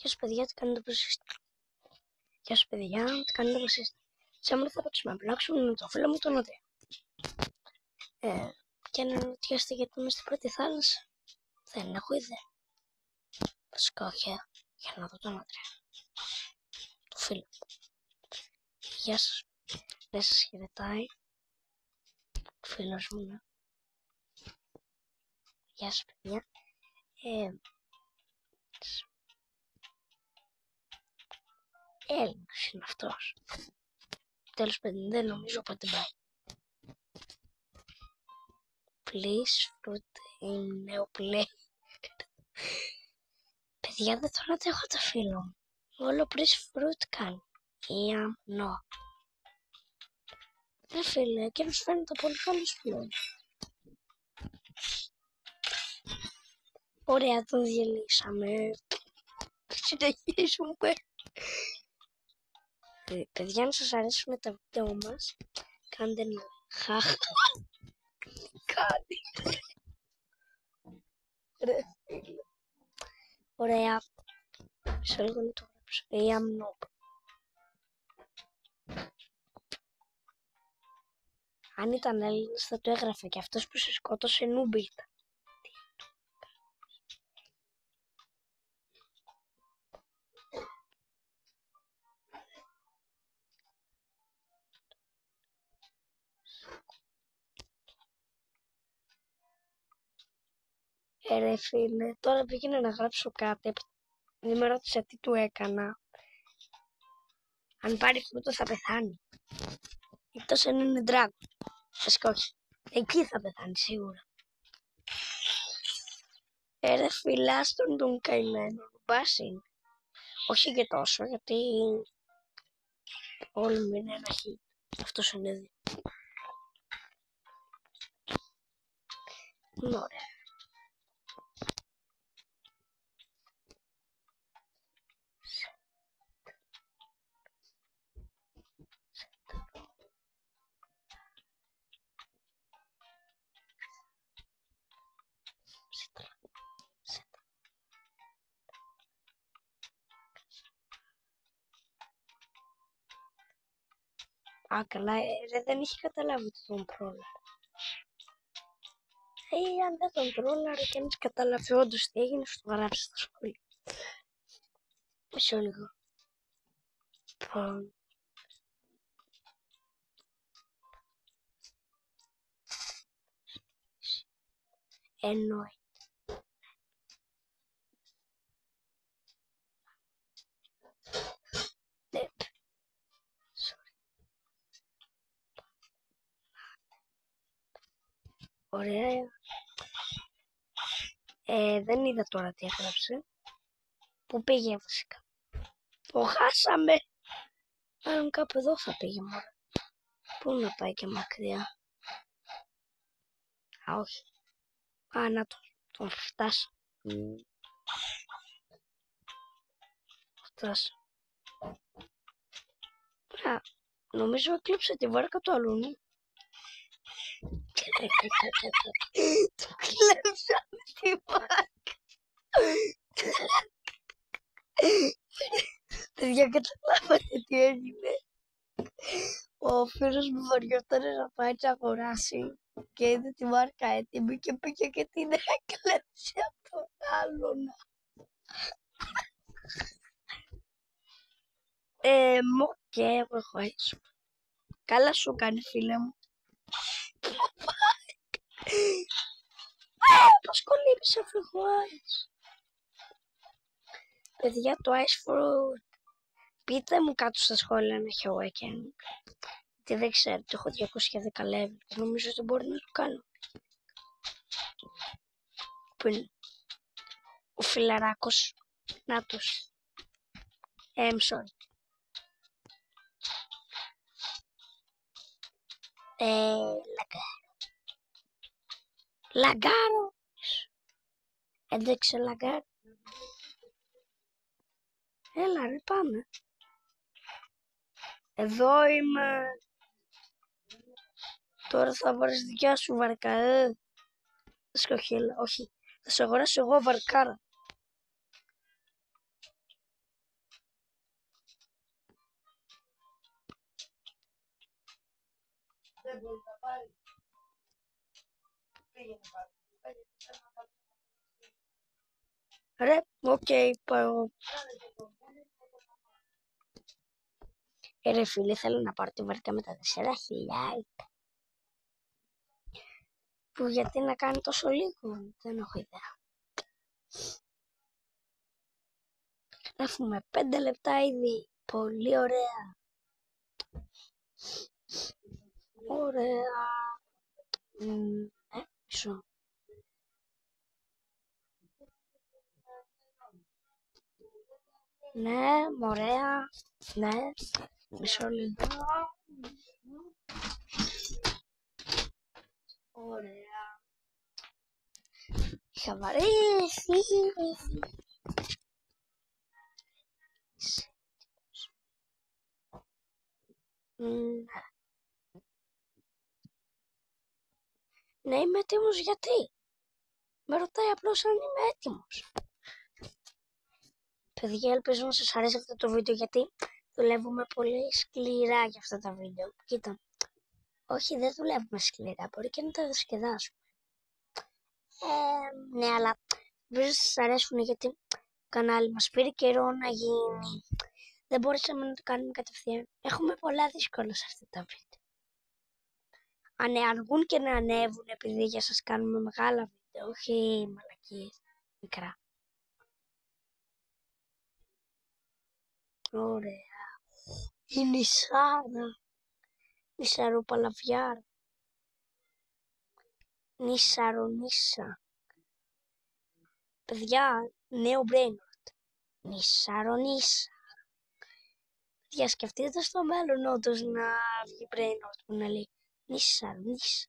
Γεια σας παιδιά, τι κάνετε πως είστε? Γεια σας παιδιά, τι κάνετε πως είστε? Σήμερα θα παίξουμε να πλάξουμε με το φίλο μου τον Αντρέα. Και να ρωτιάστε γιατί είμαι στην πρώτη θάλασσα. Δεν έχω ιδέα. Βασικά όχι, για να δω τον Αντρέα. Το φίλο μου. Γεια σας. Δεν σας χαιρετάει. Φίλος μου, ναι. Γεια σας παιδιά. Έλληνας είναι αυτός. Τέλος πάντων, δεν νομίζω πότε πάει. Please fruit in neo play. Παιδιά, δεν θέλω να έχω το φίλο μου. Όλο please fruit κάνει. No. Ναι φίλε, εκείνος φαίνεται πολύ καλός φίλος. Ωραία, τον διαλύσαμε. Συνεχίζουμε. Παιδιά, αν σας αρέσουν τα βίντεο μας, κάντε ένα χαχ. Κάνει. Ρε φίλε. Ωραία. Σε λίγο να το γράψω. No. Αν ήταν Έλληνας θα το έγραφε και αυτός που σε σκότωσε νούμπι ήταν. Ρε φίλε, τώρα πήγαινα να γράψω κάτι. Δεν με ρώτησε τι του έκανα. Αν πάρει φρούτο θα πεθάνει. Εκτός αν είναι ντράγκο. Βασικά όχι. Εκεί θα πεθάνει σίγουρα. Ρε φίλε, άστον τον καημένο. Μπας είναι. Όχι και τόσο, γιατί όλοι μου είναι ένα χ. Αυτός είναι δύο. Είναι ωραία. Α, καλά, ρε, δεν είχε καταλάβει ότι τον πρόλαβε. Αν δεν τον πρόλαβε και αν καταλάβει όντως τι έγινε, σου το γράψει στα σχόλια. Μισό λίγο. Εννοεί. Ωραία. Δεν είδα τώρα τι έγραψε. Πού πήγε βασικά? Το χάσαμε. Μάλλον κάπου εδώ θα πήγε μόνο. Πού να πάει και μακριά? Α, όχι. Α, να τον φτάσα. Φτάσα. Ωραία. Νομίζω έκλειψε τη βάρκα του αλούνι. Του κλέψα τη βάρκα. Παιδιά, καταλάβατε τι έγινε? Ο φίλος μου βαριόταν να πάει να αγοράσει και είδε τη βάρκα έτοιμη και πήγε και την έκλεψε από τον άλλον. Και έχω έτσι. Καλά σου κάνει φίλε μου. Πώς κολύμπησε ο φλεγουάης. Παιδιά, το ice fruit. Πείτε μου κάτω στα σχόλια αν έχει awakening. Γιατί δεν ξέρω, έχω 210 level και νομίζω ότι μπορεί να το κάνω. Πού είναι ο φιλαράκος? Νάτος. Sorry. Λαγκάρο. Έντεξε λαγκάρο. Έλα ρε, πάμε. Εδώ είμαι. Τώρα θα πάρεις δικιά σου βαρκά. Όχι, θα σου αγοράσω εγώ βαρκάρα. Ρε, οκ, πάω. Ρε φίλε, θέλω να πάρω τη βάρκα με τα 4.000. Που γιατί να κάνει τόσο λίγο, δεν έχω ιδέα. Έχουμε 5 λεπτά ήδη. Πολύ ωραία. Ωραία. Μισό. Ναι, ωραία. Ναι, μισό λίγο. Ωραία. Είχα βαρέσει. Ναι, είμαι έτοιμος γιατί. Με ρωτάει απλώς αν είμαι έτοιμος. Παιδιά, ελπίζω να σας αρέσει αυτό το βίντεο γιατί δουλεύουμε πολύ σκληρά για αυτά τα βίντεο. Κοίτα, όχι δεν δουλεύουμε σκληρά, μπορεί και να τα διασκεδάσουμε. Ναι, αλλά ελπίζω σας αρέσουν γιατί το κανάλι μας πήρε καιρό να γίνει. Δεν μπορούσαμε να το κάνουμε κατευθείαν. Έχουμε πολλά δύσκολα σε αυτά τα βίντεο. Αν αργούν και να ανέβουν επειδή για σας κάνουμε μεγάλα βίντεο, όχι μαλακίες, μικρά. Ωραία. Η νησάρα. Νησαροπαλαβιάρ. Νησαρονίσα. Παιδιά, νέο brainrot. Νησαρονίσα. Παιδιά, σκεφτείτε στο μέλλον όντως να βγει brainrot που να λέει Νησαρονίσα.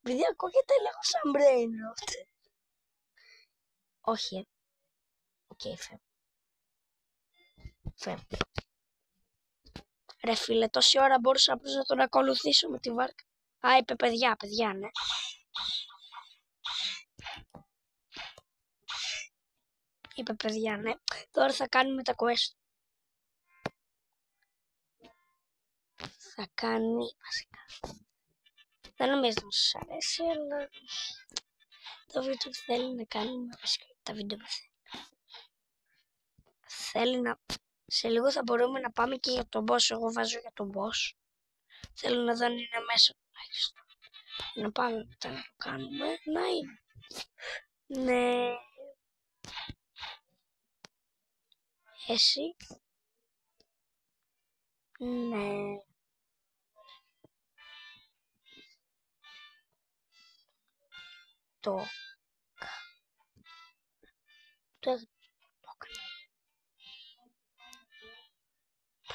Παιδιά, ακούγεται λίγο σαν brainrot. Όχι. Οκ, φεύγω. Ρε φίλε, τόση ώρα μπορούσα απλώς να τον ακολουθήσω με τη βάρκα. Α, είπε παιδιά, ναι. Είπε παιδιά, ναι. Τώρα θα κάνουμε τα quest. Θα κάνει βασικά. Δεν νομίζω να σας αρέσει, αλλά το βίντεο που θέλει να κάνουμε βασικά. Τα βίντεο που θέλει να... Σε λίγο θα μπορούμε να πάμε και για τον boss. Εγώ βάζω για τον boss. Θέλω να δω αν είναι μέσα τουλάχιστον. Να πάμε μετά να το κάνουμε. Να είναι. Ναι. Εσύ. Ναι. Το έκανε.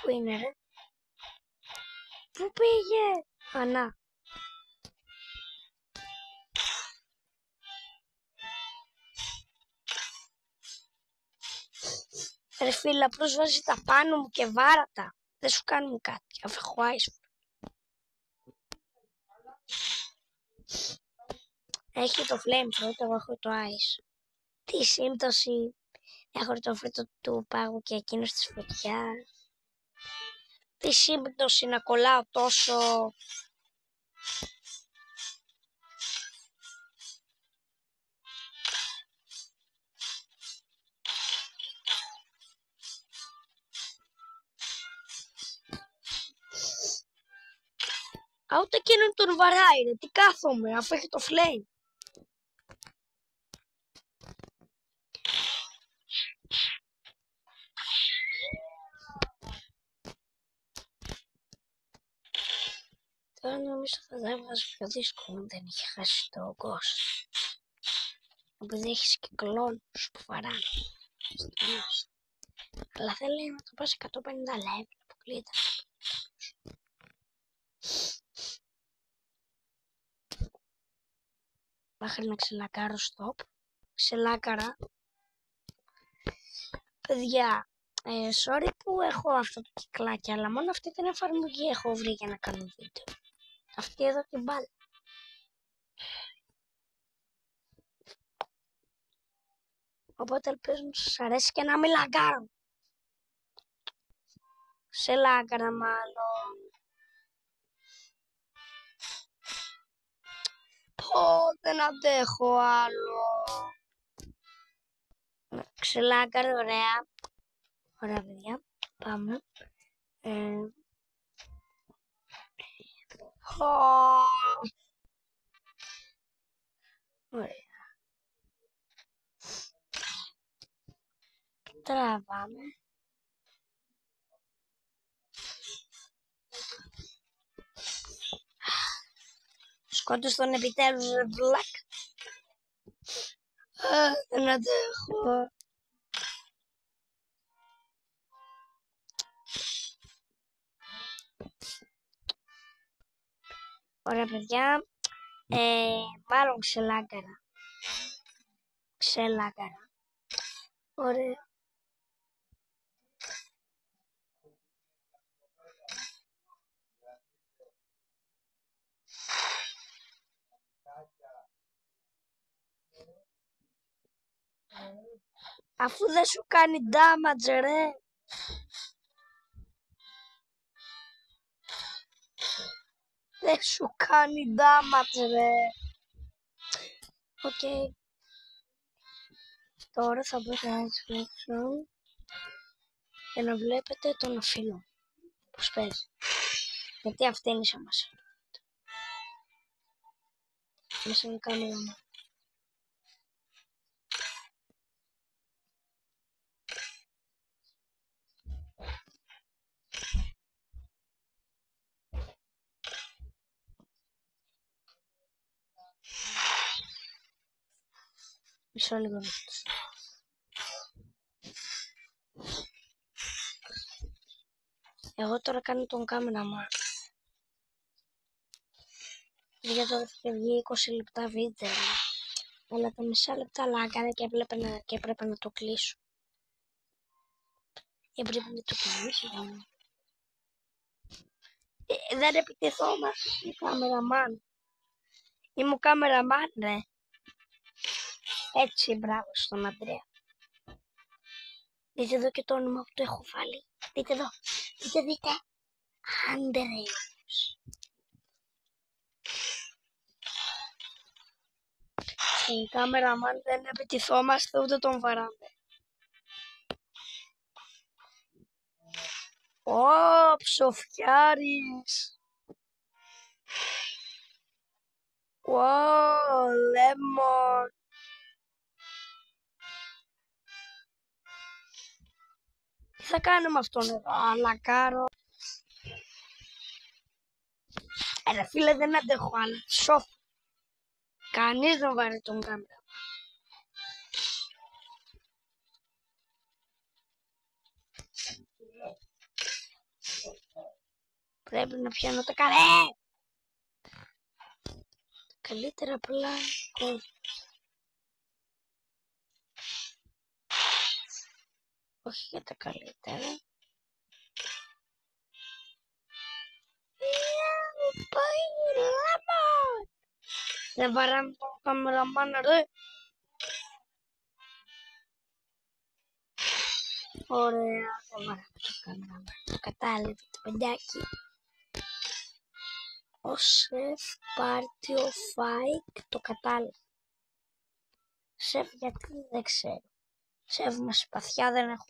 Πού είναι ρε? Πού πήγε? Ανά. Ρε φίλε, απλώς βάζει τα πάνω μου και βάρατα. Δεν σου κάνουν κάτι. Αφού έχω ice. Έχει το flamethrower, εγώ έχω το ice. Τι σύμπτωση. Έχω το φρύτο του πάγου και εκείνος της φωτιάς. Τι σύμπτωση να κολλάω τόσο. Α, ούτε εκείνον τον βαράει ρε. Τι κάθομαι αφού έχει το flame. Τώρα νομίζω θα τα έβγαζε πιο δύσκολο. Δεν είχε χάσει το ghost. Επειδή έχεις και κλόνους που βαράνε. Αλλά θέλει να το πας 150 level. Αποκλείται. Μέχρι να ξελακάρω stop. Ξελάκαρα. Παιδιά, sorry που έχω αυτό το κυκλάκι, αλλά μόνο αυτή την εφαρμογή έχω βρει για να κάνω βίντεο. Αυτή εδώ την μπάλα. Οπότε ελπίζω να σας αρέσει και να μην λαγκάρω. Σε λάγκαρα μάλλον. Δεν αντέχω άλλο. Ξελάκαρε, ωραία. Ωραία, παιδιά. Πάμε. Ωραία. Τραβάμε. Σκότωσε τον επιτέλους, βλακ. Δεν αντέχω. Ωραία, παιδιά. Μάλλον ξελάκαρα. Ωραία. Αφού δεν σου κάνει damage, ρε. Δεν σου κάνει damage, ρε. Οκ. Τώρα θα μπω σε ένα screenshot για να βλέπετε τον φίλο πώς παίζει. Γιατί αυτή είναι η σημασία. Μέσα είναι κάμερα μου. Μισό λίγο να φτιάξω. Εγώ τώρα κάνω τον κάμερα μου. Για τώρα θα βγει 20 λεπτά βίντεο. Αλλά τα μισά λεπτά λάγκαρα και έπρεπε να το κλείσω. Έπρεπε να το κλείσω. Δεν επιτεθόμαστε στην κάμεραμαν. Είμαι ο κάμεραμαν, ρε. Έτσι, μπράβο στον Αντρέα. Δείτε εδώ και το όνομα που το έχω βάλει. Δείτε εδώ. Δείτε. Ανδρέας. Στην κάμεραμαν δεν επιτηθόμαστε ούτε τον βαράμε. Ω, ψοφιάρης. Ω, λέμον. Τι θα κάνουμε αυτόν εδώ, αλακάρο. Ρε φίλε, δεν αντέχω άλλο. Σοφ. Κανείς δεν βάρει τον κάμερα. Πρέπει να πιάνω τα καλέ. Καλύτερα πλάνα. Όχι για τα καλύτερα. Πάει λάμα. Δεν βαράμε τον καμεραμάν, ρε. Ωραία, δεν βαράμε τον καμεραμάν. Το κατάλαβε το παιδάκι. Ο σεφ πάρτι ο Φάικ το κατάλαβε. Σεφ γιατί δεν ξέρω. Σεφ με σπαθιά δεν έχω.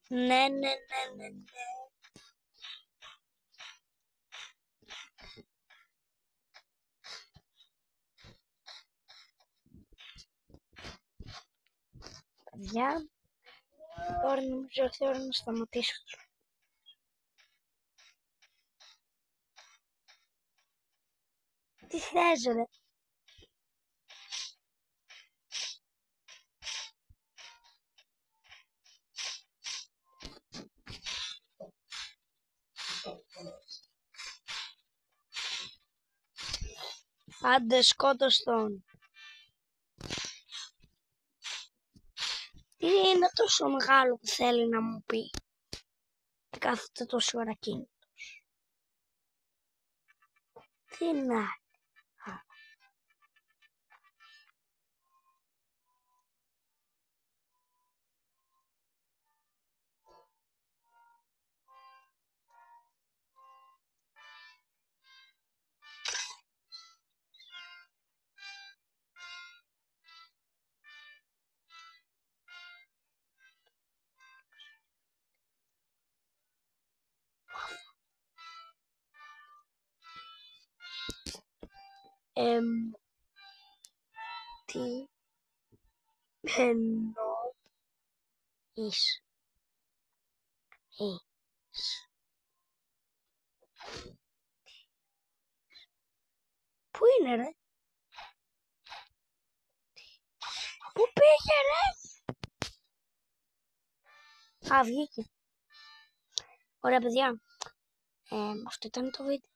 Ναι. Παιδιά, τώρα νομίζω ήρθε η ώρα να σταματήσω. Τι θες, ρε. Άντε σκότως τον. Τι είναι τόσο μεγάλο που θέλει να μου πει. Και κάθεται τόση ώρα κίνητος. Τι να. Τι εννοείς? Πού είναι ρε? Πού πήγε ρε? Α, βγήκε. Ωραία παιδιά, αυτό ήταν το βίντεο.